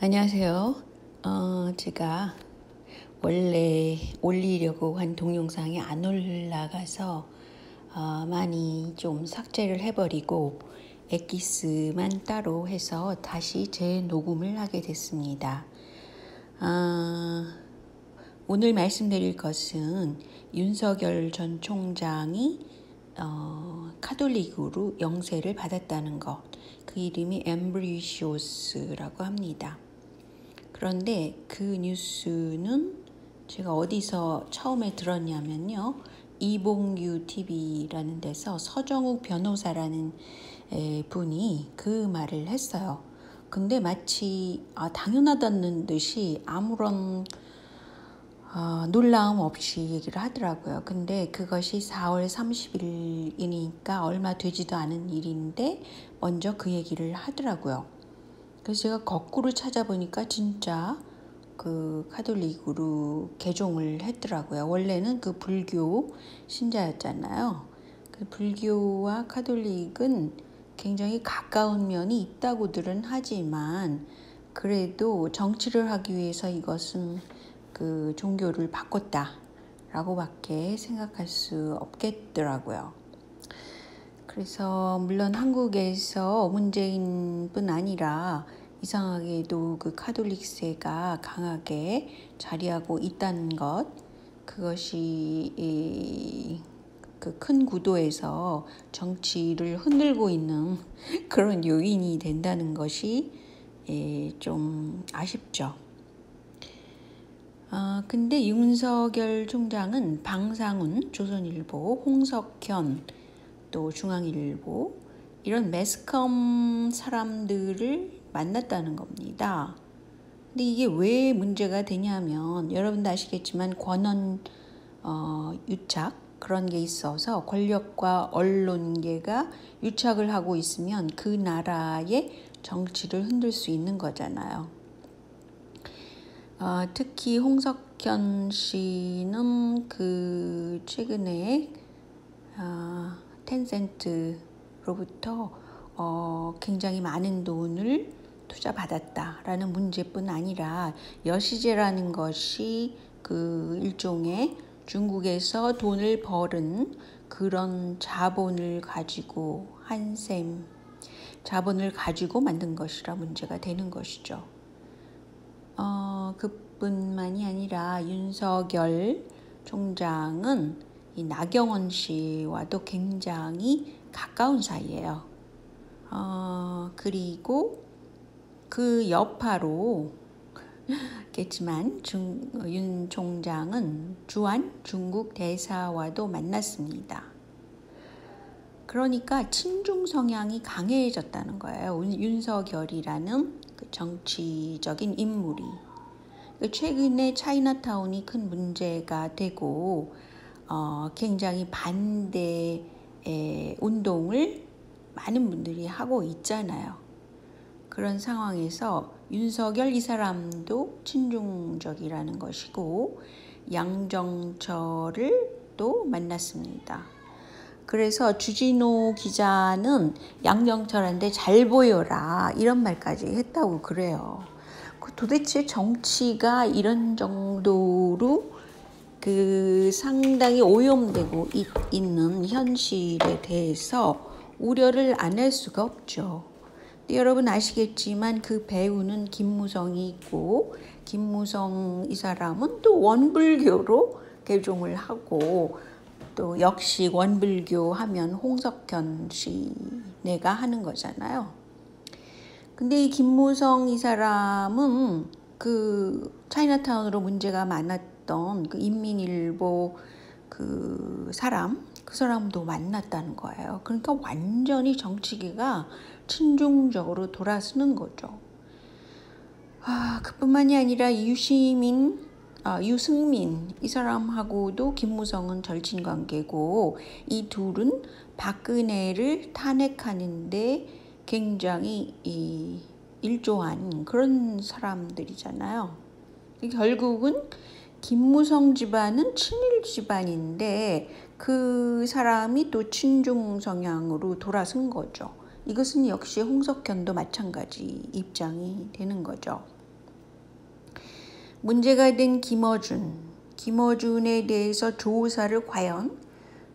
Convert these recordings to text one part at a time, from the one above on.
안녕하세요. 제가 원래 올리려고 한 동영상이 안 올라가서 많이 좀 삭제를 해버리고 엑기스만 따로 해서 다시 재녹음을 하게 됐습니다. 오늘 말씀드릴 것은 윤석열 전 총장이 카톨릭으로 영세를 받았다는 것, 그 이름이 엠브리시오스라고 합니다. 그런데 그 뉴스는 제가 어디서 처음에 들었냐면요, 이봉유 TV라는 데서 서정욱 변호사라는 분이 그 말을 했어요. 근데 마치 당연하다는 듯이 아무런 놀라움 없이 얘기를 하더라고요. 근데 그것이 4월 30일이니까 얼마 되지도 않은 일인데 먼저 그 얘기를 하더라고요. 그래서 제가 거꾸로 찾아보니까 진짜 그 카톨릭으로 개종을 했더라고요. 원래는 그 불교 신자였잖아요. 그 불교와 카톨릭은 굉장히 가까운 면이 있다고들은 하지만 그래도 정치를 하기 위해서 이것은 그 종교를 바꿨다라고밖에 생각할 수 없겠더라고요. 그래서 물론 한국에서 문재인뿐 아니라 이상하게도 그 카톨릭세가 강하게 자리하고 있다는 것, 그것이 그 큰 구도에서 정치를 흔들고 있는 그런 요인이 된다는 것이 좀 아쉽죠. 근데 윤석열 총장은 방상훈, 조선일보, 홍석현, 또 중앙일보 이런 매스컴 사람들을 만났다는 겁니다. 근데 이게 왜 문제가 되냐면 여러분도 아시겠지만 권한 유착 그런 게 있어서 권력과 언론계가 유착을 하고 있으면 그 나라의 정치를 흔들 수 있는 거잖아요. 특히 홍석현 씨는 그 최근에 텐센트로부터 굉장히 많은 돈을 투자받았다라는 문제뿐 아니라 여시제라는 것이 그 일종의 중국에서 돈을 벌은 그런 자본을 가지고 자본을 가지고 만든 것이라 문제가 되는 것이죠. 그뿐만이 아니라 윤석열 총장은 이 나경원 씨와도 굉장히 가까운 사이예요. 그리고 그 여파로 겠지만 윤 총장은 주한 중국 대사와도 만났습니다. 그러니까 친중 성향이 강해졌다는 거예요. 윤석열이라는 그 정치적인 인물이. 최근에 차이나타운이 큰 문제가 되고 굉장히 반대 운동을 많은 분들이 하고 있잖아요. 그런 상황에서 윤석열 이 사람도 친중적이라는 것이고 양정철을 또 만났습니다. 그래서 주진우 기자는 양정철한테 잘 보여라 이런 말까지 했다고 그래요. 도대체 정치가 이런 정도로 그 상당히 오염되고 있는 현실에 대해서 우려를 안 할 수가 없죠. 여러분 아시겠지만 그 배우는 김무성이 있고 김무성 이 사람은 또 원불교로 개종을 하고 또 역시 원불교 하면 홍석현 씨네가 하는 거잖아요. 근데 이 김무성 이 사람은 그 차이나타운으로 문제가 많았던 그 인민일보 그 사람도 만났다는 거예요. 그러니까 완전히 정치계가 친중적으로 돌아서는 거죠. 그뿐만이 아니라 유승민 이 사람하고도 김무성은 절친 관계고 이 둘은 박근혜를 탄핵하는데 굉장히 일조한 그런 사람들이잖아요. 결국은 김무성 집안은 친일 집안인데 그 사람이 또 친중 성향으로 돌아선 거죠. 이것은 역시 홍석현도 마찬가지 입장이 되는 거죠. 문제가 된 김어준에 대해서 조사를 과연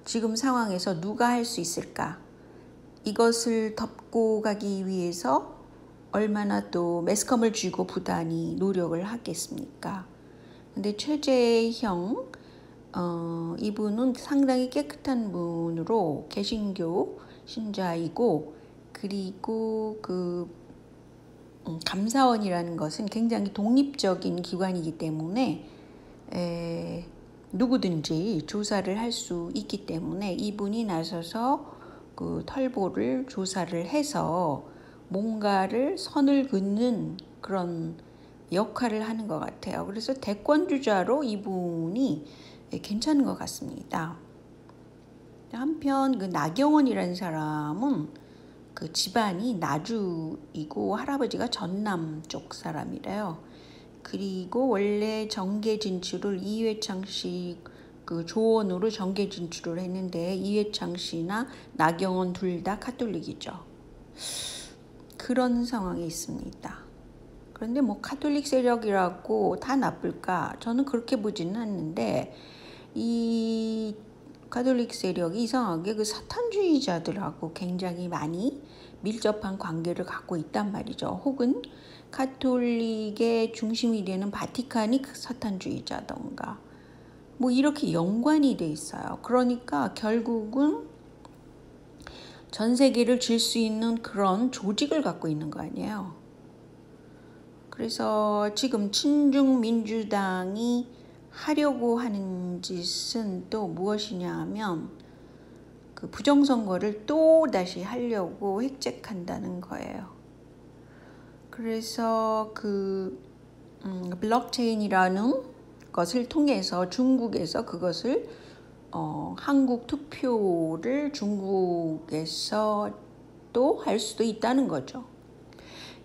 지금 상황에서 누가 할 수 있을까? 이것을 덮고 가기 위해서 얼마나 또 매스컴을 쥐고 부단히 노력을 하겠습니까? 근데 최재형 이분은 상당히 깨끗한 분으로 개신교 신자이고, 그리고 감사원이라는 것은 굉장히 독립적인 기관이기 때문에 누구든지 조사를 할 수 있기 때문에 이분이 나서서 그 털보를 조사를 해서 뭔가를 선을 긋는 그런 역할을 하는 것 같아요. 그래서 대권주자로 이분이 괜찮은 것 같습니다. 한편 그 나경원이라는 사람은 그 집안이 나주이고 할아버지가 전남 쪽 사람이래요. 그리고 원래 정계 진출을 이회창 씨 그 조언으로 정계 진출을 했는데 이회창 씨나 나경원 둘 다 카톨릭이죠. 그런 상황에 있습니다. 그런데 뭐 카톨릭 세력이라고 다 나쁠까? 저는 그렇게 보지는 않는데, 이 가톨릭 세력이 이상하게 그 사탄주의자들하고 굉장히 많이 밀접한 관계를 갖고 있단 말이죠. 혹은 가톨릭의 중심이 되는 바티칸이 사탄주의자던가 뭐 이렇게 연관이 돼 있어요. 그러니까 결국은 전 세계를 질 수 있는 그런 조직을 갖고 있는 거 아니에요. 그래서 지금 친중민주당이 하려고 하는 짓은 또 무엇이냐 하면 그 부정선거를 또 다시 하려고 획책한다는 거예요. 그래서 그 블록체인이라는 것을 통해서 중국에서 그것을 한국 투표를 중국에서 또 할 수도 있다는 거죠.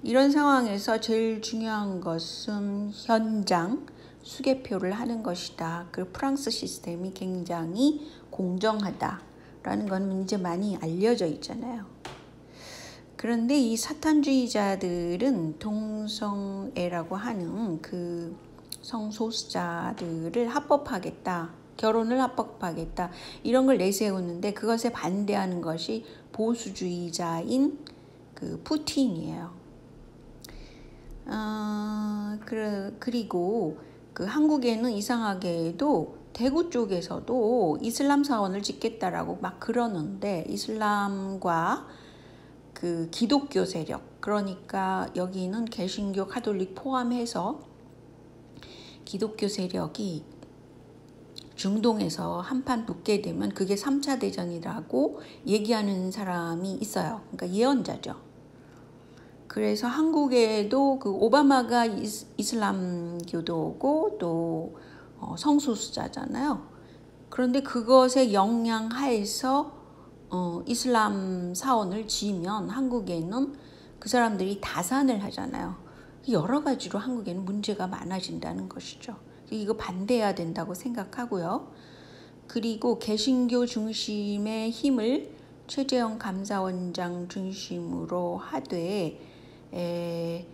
이런 상황에서 제일 중요한 것은 현장 수개표를 하는 것이다. 그 프랑스 시스템이 굉장히 공정하다라는 건 이제 많이 알려져 있잖아요. 그런데 이 사탄주의자들은 동성애라고 하는 그 성소수자들을 합법화하겠다, 결혼을 합법화하겠다, 이런 걸 내세우는데 그것에 반대하는 것이 보수주의자인 그 푸틴이에요. 그리고 그 한국에는 이상하게도 대구 쪽에서도 이슬람 사원을 짓겠다라고 막 그러는데, 이슬람과 그 기독교 세력, 그러니까 여기는 개신교 가톨릭 포함해서 기독교 세력이 중동에서 한판 붙게 되면 그게 3차 대전이라고 얘기하는 사람이 있어요. 그러니까 예언자죠. 그래서 한국에도 그 오바마가 이슬람교도고 또 성소수자잖아요. 그런데 그것에 영향하에서 이슬람 사원을 지으면 한국에는 그 사람들이 다산을 하잖아요. 여러 가지로 한국에는 문제가 많아진다는 것이죠. 이거 반대해야 된다고 생각하고요. 그리고 개신교 중심의 힘을 최재형 감사원장 중심으로 하되 이제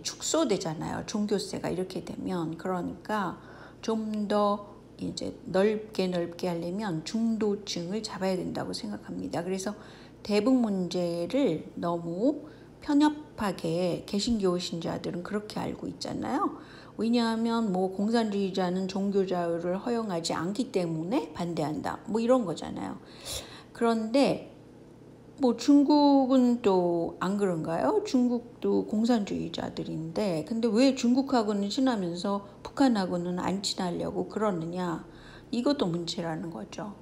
축소되잖아요. 종교세가 이렇게 되면. 그러니까 좀 더 이제 넓게 하려면 중도층을 잡아야 된다고 생각합니다. 그래서 대북 문제를 너무 편협하게 개신교 신자들은 그렇게 알고 있잖아요. 왜냐하면 뭐 공산주의자는 종교 자유를 허용하지 않기 때문에 반대한다, 뭐 이런 거잖아요. 그런데 뭐 중국은 또 안 그런가요? 중국도 공산주의자들인데, 근데 왜 중국하고는 친하면서 북한하고는 안 친하려고 그러느냐? 이것도 문제라는 거죠.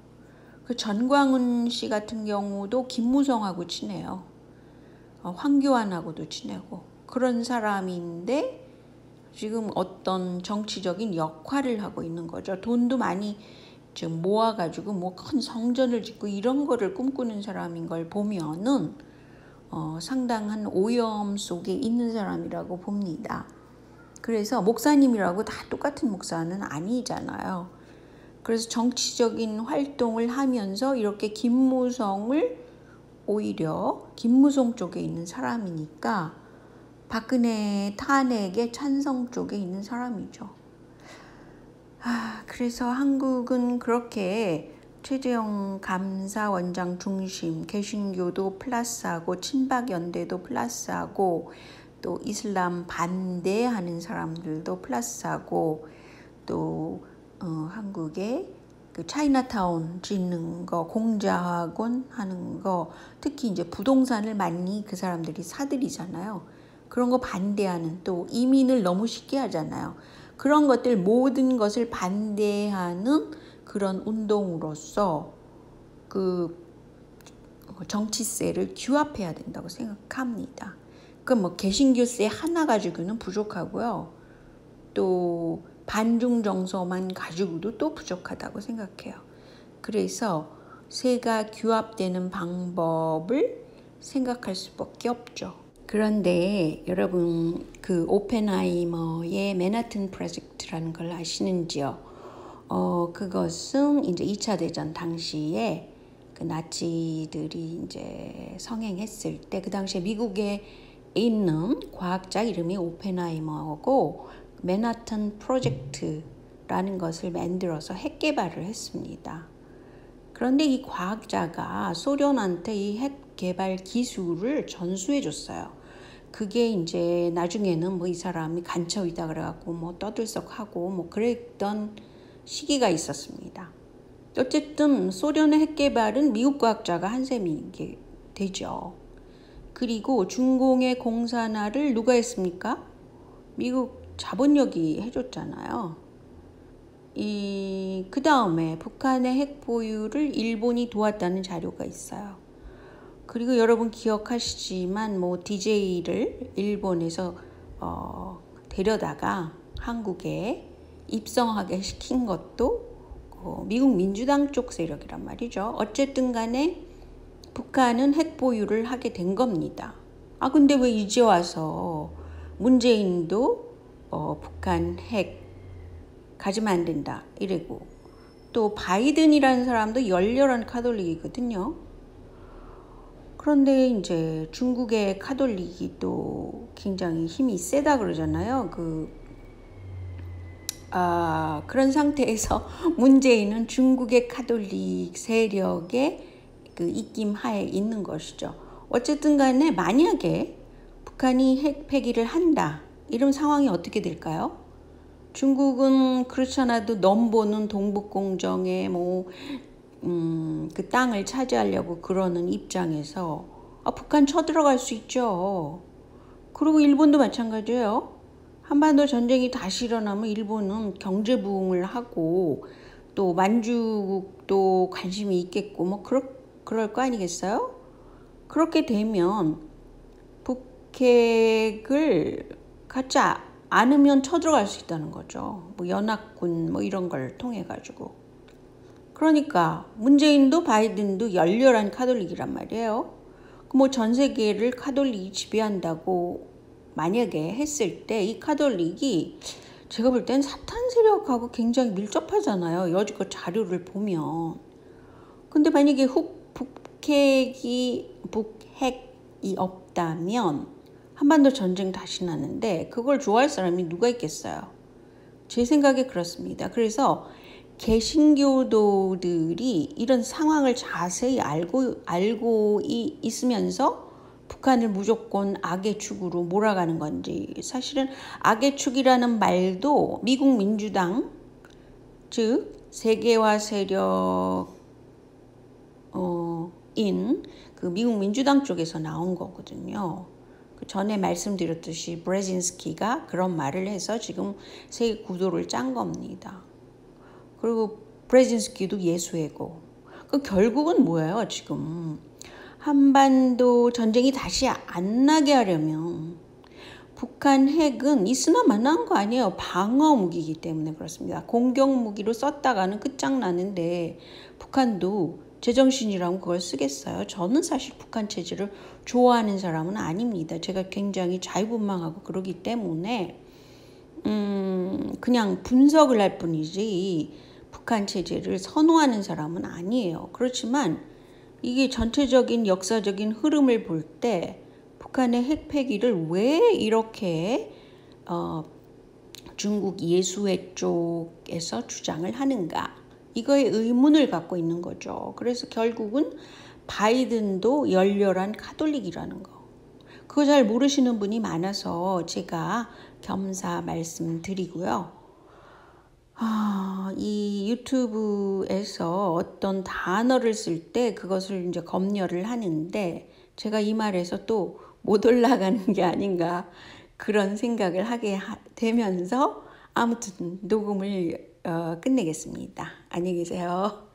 그 전광훈 씨 같은 경우도 김무성하고 친해요. 황교안하고도 친하고 그런 사람인데 지금 어떤 정치적인 역할을 하고 있는 거죠. 돈도 많이 좀 모아가지고 뭐 큰 성전을 짓고 이런 거를 꿈꾸는 사람인 걸 보면은 상당한 오염 속에 있는 사람이라고 봅니다. 그래서 목사님이라고 다 똑같은 목사는 아니잖아요. 그래서 정치적인 활동을 하면서 이렇게 김무성을 오히려 김무성 쪽에 있는 사람이니까 박근혜 탄핵의 찬성 쪽에 있는 사람이죠. 그래서 한국은 그렇게 최재형 감사원장 중심 개신교도 플러스하고 친박연대도 플러스하고 또 이슬람 반대하는 사람들도 플러스하고 또 한국의 그 차이나타운 짓는 거, 공자학원 하는 거, 특히 이제 부동산을 많이 그 사람들이 사들이잖아요. 그런 거 반대하는, 또 이민을 너무 쉽게 하잖아요. 그런 것들 모든 것을 반대하는 그런 운동으로서 그 정치세를 규합해야 된다고 생각합니다. 그 뭐 개신교세 하나 가지고는 부족하고요. 또 반중 정서만 가지고도 또 부족하다고 생각해요. 그래서 세가 규합되는 방법을 생각할 수밖에 없죠. 그런데 여러분 그 오펜하이머의 맨하튼 프로젝트라는 걸 아시는지요? 그것은 이제 2차 대전 당시에 그 나치들이 이제 성행했을 때 그 당시에 미국에 있는 과학자 이름이 오펜하이머고 맨하튼 프로젝트라는 것을 만들어서 핵 개발을 했습니다. 그런데 이 과학자가 소련한테 이 핵 개발 기술을 전수해 줬어요. 그게 이제 나중에는 뭐 이 사람이 간첩이다 그래갖고 뭐 떠들썩하고 뭐 그랬던 시기가 있었습니다. 어쨌든 소련의 핵 개발은 미국 과학자가 한 셈이 되죠. 그리고 중공의 공산화를 누가 했습니까? 미국 자본력이 해줬잖아요. 그 다음에 북한의 핵 보유를 일본이 도왔다는 자료가 있어요. 그리고 여러분 기억하시지만 뭐 DJ를 일본에서 데려다가 한국에 입성하게 시킨 것도 미국 민주당 쪽 세력이란 말이죠. 어쨌든 간에 북한은 핵 보유를 하게 된 겁니다. 근데 왜 이제 와서 문재인도 북한 핵 가지면 안 된다 이래고, 또 바이든이라는 사람도 열렬한 카톨릭이거든요. 그런데 이제 중국의 카톨릭이 또 굉장히 힘이 세다 그러잖아요. 그런 상태에서 문재인은 중국의 카톨릭 세력의 그 입김 하에 있는 것이죠. 어쨌든 간에 만약에 북한이 핵 폐기를 한다 이런 상황이 어떻게 될까요? 중국은 그렇지 않아도 넘보는 동북공정에 그 땅을 차지하려고 그러는 입장에서 북한 쳐들어갈 수 있죠. 그리고 일본도 마찬가지예요. 한반도 전쟁이 다시 일어나면 일본은 경제 부흥을 하고 또 만주국도 관심이 있겠고 뭐 그럴 거 아니겠어요? 그렇게 되면 북핵을 갖지 않으면 쳐들어갈 수 있다는 거죠. 뭐 연합군 뭐 이런 걸 통해 가지고. 그러니까 문재인도 바이든도 열렬한 카톨릭이란 말이에요. 뭐 전 세계를 카톨릭이 지배한다고 만약에 했을 때 이 카톨릭이 제가 볼 땐 사탄 세력하고 굉장히 밀접하잖아요. 여지껏 자료를 보면. 근데 만약에 북핵이 없다면 한반도 전쟁 다시 나는데 그걸 좋아할 사람이 누가 있겠어요? 제 생각에 그렇습니다. 그래서 개신교도들이 이런 상황을 자세히 알고 있으면서 북한을 무조건 악의 축으로 몰아가는 건지, 사실은 악의 축이라는 말도 미국 민주당, 즉 세계화 세력인 그 미국 민주당 쪽에서 나온 거거든요. 그 전에 말씀드렸듯이 브레진스키가 그런 말을 해서 지금 세계 구도를 짠 겁니다. 그리고 브레진스키도 예수애고. 결국은 뭐예요? 지금 한반도 전쟁이 다시 안 나게 하려면 북한 핵은 있으나 마나한 거 아니에요. 방어 무기이기 때문에 그렇습니다. 공격 무기로 썼다가는 끝장나는데 북한도 제정신이라면 그걸 쓰겠어요. 저는 사실 북한 체제를 좋아하는 사람은 아닙니다. 제가 굉장히 자유분방하고 그러기 때문에 그냥 분석을 할 뿐이지 북한 체제를 선호하는 사람은 아니에요. 그렇지만 이게 전체적인 역사적인 흐름을 볼 때 북한의 핵 폐기를 왜 이렇게 중국 예수회 쪽에서 주장을 하는가? 이거에 의문을 갖고 있는 거죠. 그래서 결국은 바이든도 열렬한 카톨릭이라는 거. 그거 잘 모르시는 분이 많아서 제가 겸사 말씀드리고요. 이 유튜브에서 어떤 단어를 쓸 때 그것을 이제 검열을 하는데 제가 이 말에서 또 못 올라가는 게 아닌가 그런 생각을 하게 되면서 아무튼 녹음을 끝내겠습니다. 안녕히 계세요.